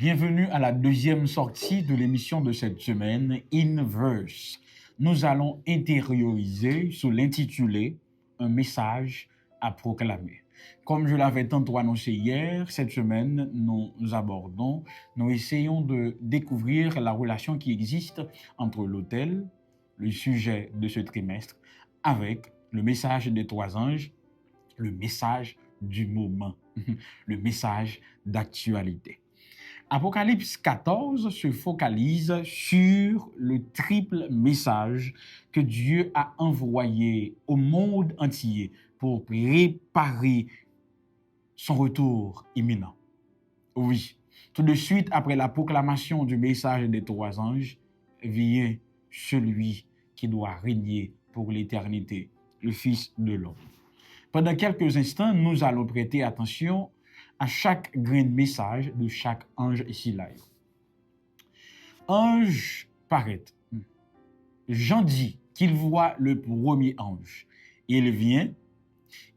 Bienvenue à la deuxième sortie de l'émission de cette semaine, In Verse. Nous allons intérioriser sous l'intitulé Un message à proclamer. Comme je l'avais tantôt annoncé hier, cette semaine, nous essayons de découvrir la relation qui existe entre l'autel, le sujet de ce trimestre, avec le message des trois anges, le message du moment, le message d'actualité. Apocalypse 14 se focalise sur le triple message que Dieu a envoyé au monde entier pour préparer son retour imminent. Oui, tout de suite après la proclamation du message des trois anges, vient celui qui doit régner pour l'éternité, le Fils de l'homme. Pendant quelques instants, nous allons prêter attention à chaque grain de message de chaque ange ici là. Ange paraît. Jean dit qu'il voit le premier ange. Il vient,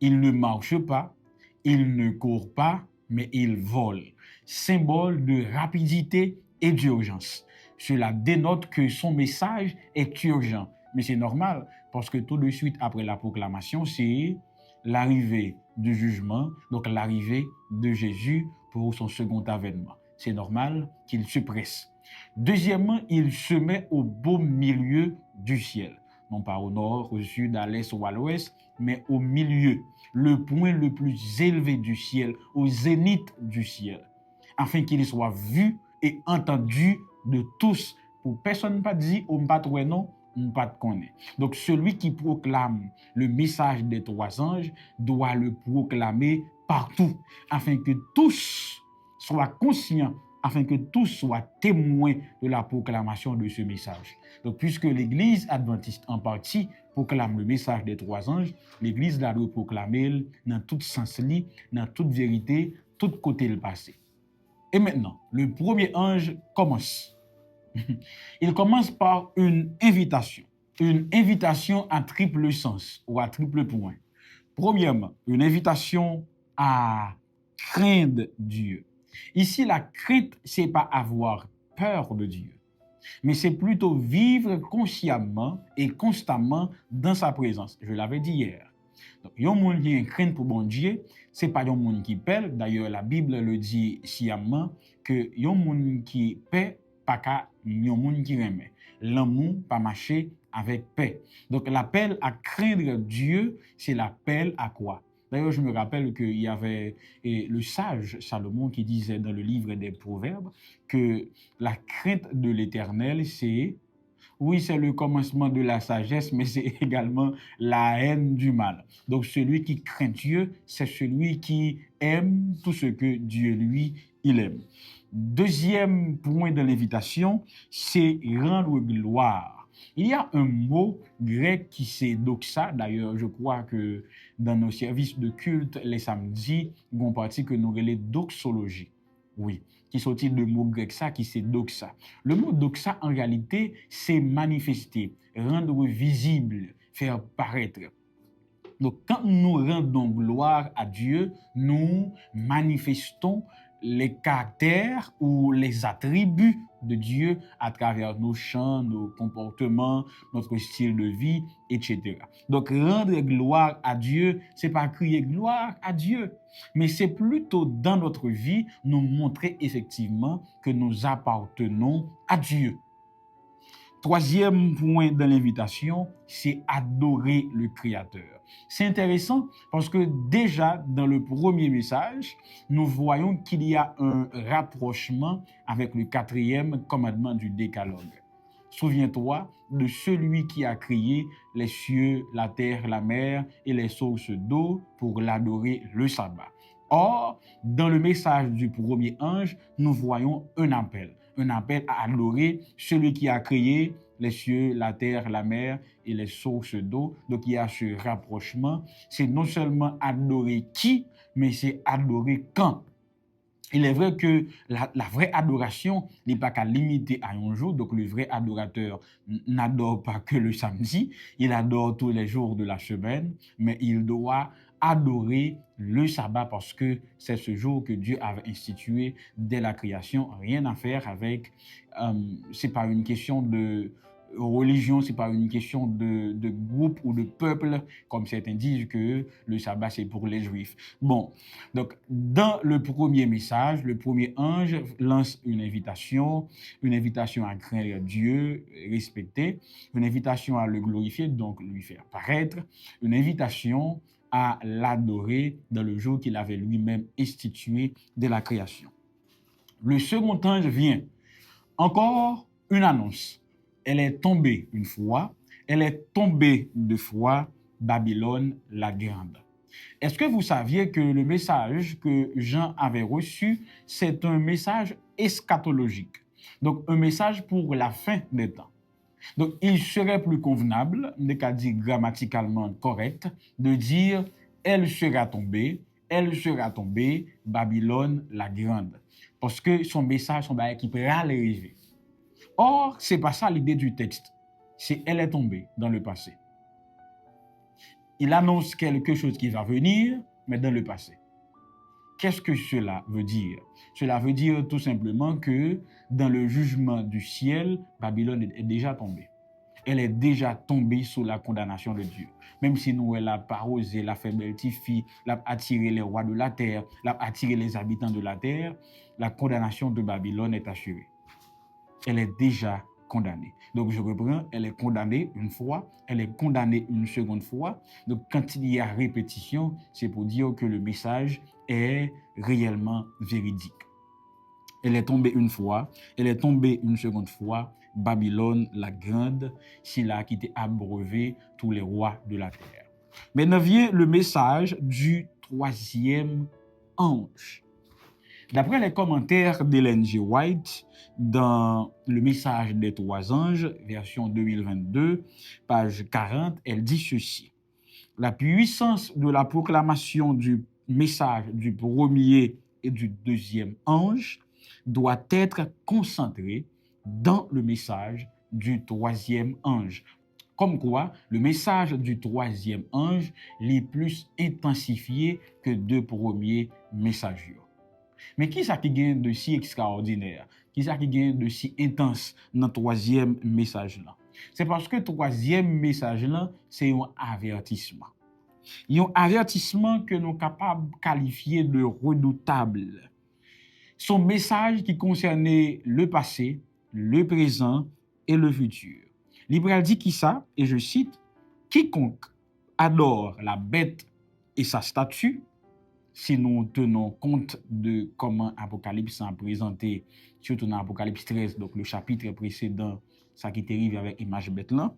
il ne marche pas, il ne court pas, mais il vole. Symbole de rapidité et d'urgence. Cela dénote que son message est urgent. Mais c'est normal, parce que tout de suite après la proclamation, c'est l'arrivée du jugement, donc l'arrivée de Jésus pour son second avènement. C'est normal qu'il se presse. Deuxièmement, il se met au beau milieu du ciel. Non pas au nord, au sud, à l'est ou à l'ouest, mais au milieu, le point le plus élevé du ciel, au zénith du ciel, afin qu'il soit vu et entendu de tous. Pour personne pas dit, on pas trouvé non, on pas te connaît. Donc celui qui proclame le message des trois anges doit le proclamer partout, afin que tous soient conscients, afin que tous soient témoins de la proclamation de ce message. Donc, puisque l'Église adventiste en partie proclame le message des trois anges, l'Église doit le proclamer dans tout sens, dans toute vérité, tout côté le passé. Et maintenant, le premier ange commence. Il commence par une invitation à triple sens ou à triple point. Premièrement, une invitation à craindre Dieu. Ici, la crainte, c'est pas avoir peur de Dieu, mais c'est plutôt vivre consciemment et constamment dans sa présence. Je l'avais dit hier. Donc, il y a un monde qui a une crainte pour bon Dieu, c'est pas un monde qui paie. D'ailleurs, la Bible le dit sciemment que il y a un monde qui paie, pas qu'à un monde qui remet. L'amour pas marcher avec paix. Donc, l'appel à craindre Dieu, c'est l'appel à quoi? D'ailleurs, je me rappelle qu'il y avait le sage Salomon qui disait dans le livre des Proverbes que la crainte de l'Éternel, c'est le commencement de la sagesse, mais c'est également la haine du mal. Donc, celui qui craint Dieu, c'est celui qui aime tout ce que Dieu, lui, il aime. Deuxième point de l'invitation, c'est rendre gloire. Il y a un mot grec qui c'est doxa. D'ailleurs, je crois que dans nos services de culte, les samedis, il y a une partie que nous appelons doxologie. Oui, qui sortit de mot grec ça, qui c'est doxa. Le mot doxa, en réalité, c'est manifester, rendre visible, faire paraître. Donc, quand nous rendons gloire à Dieu, nous manifestons les caractères ou les attributs de Dieu à travers nos chants, nos comportements, notre style de vie, etc. Donc, rendre gloire à Dieu, c'est pas crier gloire à Dieu, mais c'est plutôt dans notre vie nous montrer effectivement que nous appartenons à Dieu. Troisième point de l'invitation, c'est adorer le Créateur. C'est intéressant parce que déjà dans le premier message, nous voyons qu'il y a un rapprochement avec le quatrième commandement du Décalogue. Souviens-toi de celui qui a créé les cieux, la terre, la mer et les sources d'eau pour l'adorer le sabbat. Or, dans le message du premier ange, nous voyons un appel à adorer celui qui a créé les cieux, la terre, la mer et les sources d'eau. Donc il y a ce rapprochement. C'est non seulement adorer qui, mais c'est adorer quand. Il est vrai que la vraie adoration n'est pas qu'à limiter à un jour. Donc le vrai adorateur n'adore pas que le samedi, il adore tous les jours de la semaine, mais il doit adorer le sabbat parce que c'est ce jour que Dieu avait institué dès la création. Rien à faire avec, c'est pas une question de religion, c'est pas une question de groupe ou de peuple, comme certains disent que le sabbat c'est pour les juifs. Bon, donc dans le premier message, le premier ange lance une invitation à craindre Dieu, respecter, une invitation à le glorifier, donc lui faire paraître, une invitation à l'adorer dans le jour qu'il avait lui-même institué de la création. Le second ange vient, encore une annonce. Elle est tombée une fois, elle est tombée deux fois, Babylone la grande. Est-ce que vous saviez que le message que Jean avait reçu, c'est un message eschatologique, donc un message pour la fin des temps. Donc, il serait plus convenable, n'est qu'à dire grammaticalement correct, de dire elle sera tombée, Babylone la grande. Parce que son message, son bail qui peut arriver. Or, c'est pas ça l'idée du texte. C'est elle est tombée dans le passé. Il annonce quelque chose qui va venir, mais dans le passé. Qu'est-ce que cela veut dire? Cela veut dire tout simplement que dans le jugement du ciel, Babylone est déjà tombée. Elle est déjà tombée sous la condamnation de Dieu. Même si nous, elle a pas osé, elle a fait beltifi, elle a attiré les rois de la terre, elle a attiré les habitants de la terre, la condamnation de Babylone est assurée. Elle est déjà condamnée. Donc je reprends, elle est condamnée une fois, elle est condamnée une seconde fois. Donc quand il y a répétition, c'est pour dire que le message est réellement véridique. Elle est tombée une fois, elle est tombée une seconde fois, Babylone la grande, c'est là qui était abreuvé tous les rois de la terre. Maintenant vient le message du troisième ange. D'après les commentaires d'Ellen G. White, dans le message des trois anges, version 2022, page 40, elle dit ceci. La puissance de la proclamation du message du premier et du deuxième ange doit être concentrée dans le message du troisième ange. Comme quoi, le message du troisième ange est plus intensifié que deux premiers messages. Mais qui ça qui gagne de si extraordinaire? Qui ça qui gagne de si intense dans le troisième message là? C'est parce que le troisième message là, c'est un avertissement. Un avertissement que nous sommes capables de qualifier de redoutable. Son message qui concernait le passé, le présent et le futur. L'Hébreu dit qui ça, et je cite, quiconque adore la bête et sa statue, si nous tenons compte de comment Apocalypse a présenté, surtout dans Apocalypse 13, donc le chapitre précédent, ça qui arrive avec image bête là.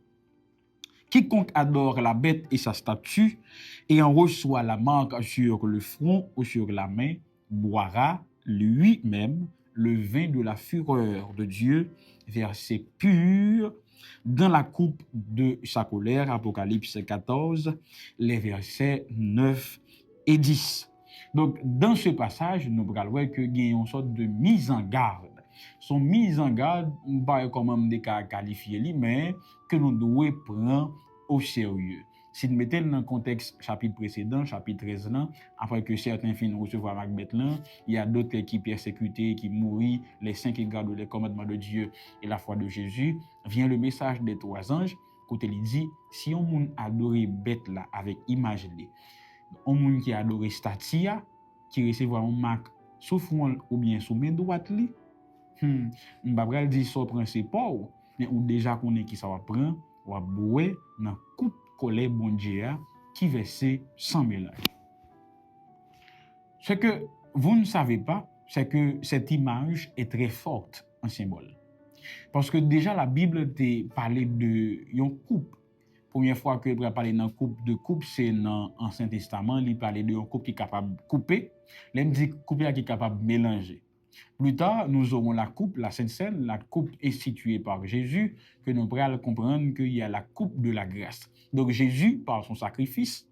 Quiconque adore la bête et sa statue et en reçoit la marque sur le front ou sur la main, boira lui-même le vin de la fureur de Dieu, versé pur dans la coupe de sa colère, Apocalypse 14, les versets 9 et 10. Donc, dans ce passage, nous allons voir que il y a une sorte de mise en garde. Son mise en garde, pas comment me qualifier, mais que nous devons prendre au sérieux. Si nous mettons dans le contexte chapitre précédent, chapitre 13, là, après que certains finissent recevoir Macbeth, là, il y a d'autres qui persécutés, qui mourent, les saints qui gardent les commandements de Dieu et la foi de Jésus. Vient le message des trois anges, côté il dit, si on moun adore bête là avec image li, on moun qui adore statue, qui recevoir un marque sous front ou bien sous main droite li, m'pa dit so prend c'est pas mais ou déjà connaît qui ça va prendre, va boire dans coupe colère bon Dieu qui verse sans mélange. Ce que vous ne savez pas, c'est que cette image est très forte en symbole. Parce que déjà la Bible te parlé de une coupe. Première fois que il parler dans coupe, c'est dans l'Ancien Testament, il parlait de une coupe qui est capable de couper, l'aime dit coupe qui est capable de mélanger. Plus tard, nous aurons la coupe, la Sainte Seine, la coupe instituée par Jésus, que nous pourrons comprendre qu'il y a la coupe de la grâce. Donc Jésus, par son sacrifice,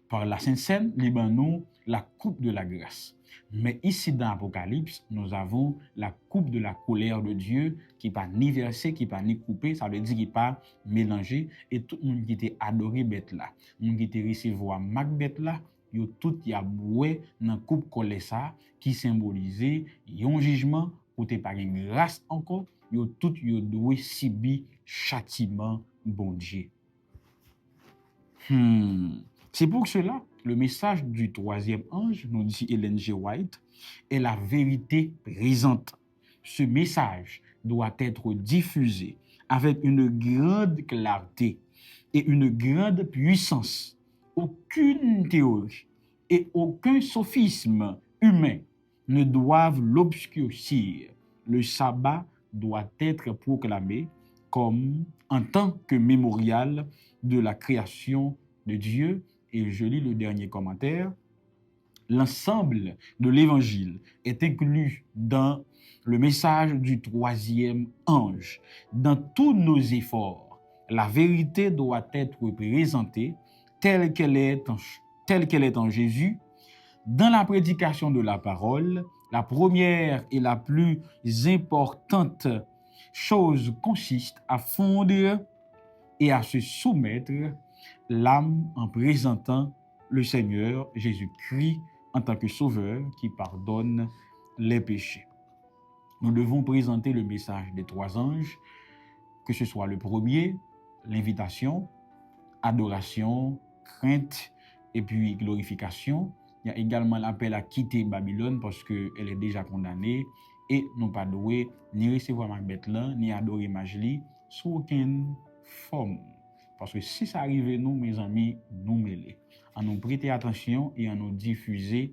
par la Sainte Seine, libère nous la coupe de la grâce. Mais ici dans l'Apocalypse, nous avons la coupe de la colère de Dieu qui n'est pas ni versée, qui n'est pas ni coupée, ça veut dire qui n'est pas mélangée. Et tout le monde qui était adoré bête là, le monde qui était recevoir Macbeth là, yo tout y a boué dans coupe colère ça qui symbolisait un jugement pour te pas une grâce encore, yo tout yo doit subir châtiment bon Dieu. C'est pour cela, le message du troisième ange, nous dit Ellen G. White, est la vérité présente. Ce message doit être diffusé avec une grande clarté et une grande puissance. Aucune théorie et aucun sophisme humain ne doivent l'obscurcir. Le sabbat doit être proclamé comme en tant que mémorial de la création de Dieu. Et je lis le dernier commentaire. L'ensemble de l'évangile est inclus dans le message du troisième ange. Dans tous nos efforts, la vérité doit être présentée telle qu'elle est en Jésus. Dans la prédication de la parole, la première et la plus importante chose consiste à fondre et à se soumettre l'âme en présentant le Seigneur Jésus-Christ en tant que sauveur qui pardonne les péchés. Nous devons présenter le message des trois anges, que ce soit le premier, l'invitation, adoration, crainte et puis glorification. Il y a également l'appel à quitter Babylone parce qu'elle est déjà condamnée et non pas doué ni recevoir Macbeth là, ni adorer Majli sous aucune forme. Parce que si ça arrive nous, mes amis, nous mêler. À nous prêter attention et à nous diffuser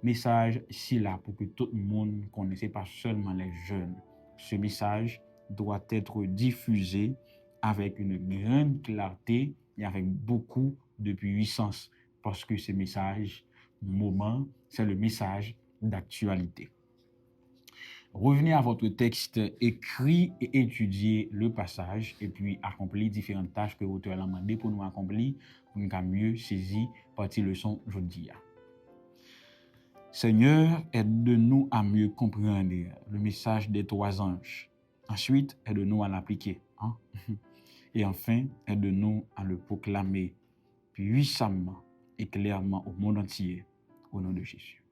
message si là pour que tout le monde connaisse, pas seulement les jeunes. Ce message doit être diffusé avec une grande clarté et avec beaucoup de puissance parce que ce message, moment, c'est le message d'actualité. Revenez à votre texte, écrit et étudiez le passage et puis accomplis différentes tâches que l'auteur a demandé pour nous accomplir pour nous mieux saisir partie leçon aujourd'hui. Seigneur, aide-nous à mieux comprendre le message des trois anges. Ensuite, aide-nous à l'appliquer. Et enfin, aide-nous à le proclamer puissamment et clairement au monde entier, au nom de Jésus.